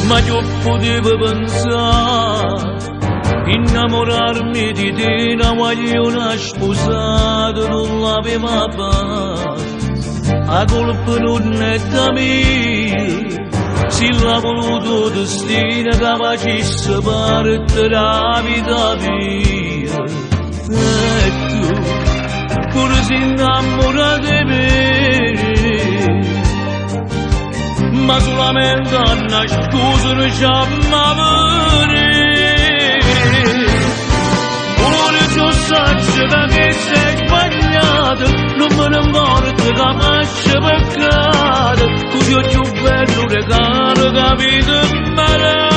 ma io potevo pensare, innamorarmi di te, una guagliona sposata, non l'aveva fatto, a colpa non è da me. Se l'ha voluto destino che facesse parte la vita mia. E tu pure si innamora di me, ma solamente a una scusa non c'è mai. Ora tu sai che sei sbagliato, non me ne importa che faccia peccato, tu sei più bello regalo che vita imparata.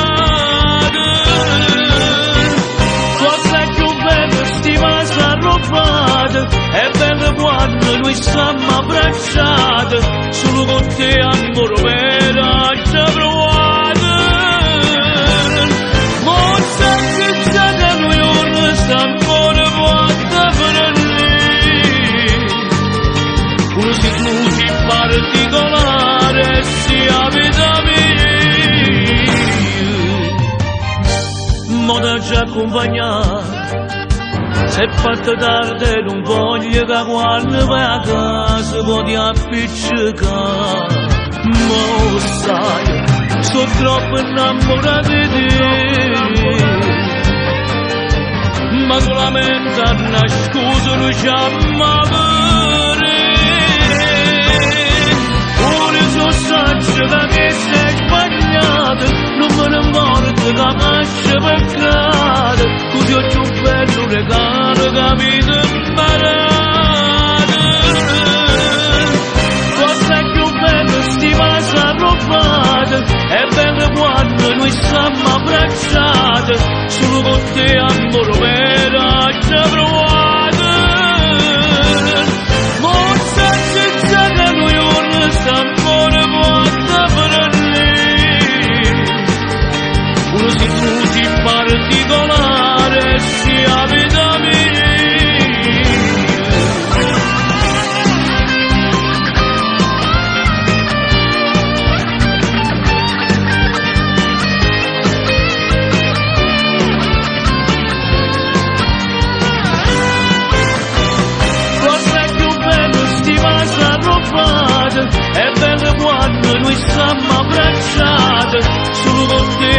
Cosa è più bello stima s'arrobbata, è bello quando noi stiamo abbracciati, solo con te amore vero ci provate. Forse che già da noi non sta ancora fatta per lì, uno si tu si particolare sia vita mia, moda già accompagnare. Se è fatta tardi non voglio che quando vai a casa puoi appiccicare. Ma sai, sono troppo innamorato di te, ma solamente a una scusa non c'è mai. Ora so saggio che sei sbagliato, non me ne importa che faccia peccato, tu sei più bello regalo che vita imparata. Cosa è più bello stima s'arrobbata, è bello quando noi stiamo abbracciati, solo con te amore vero ci provate. Forse c'è che noi non sta ancora fatta per lì, uno si tu si particolare sia vita mia. È bello quando noi stiamo abbracciati, solo con te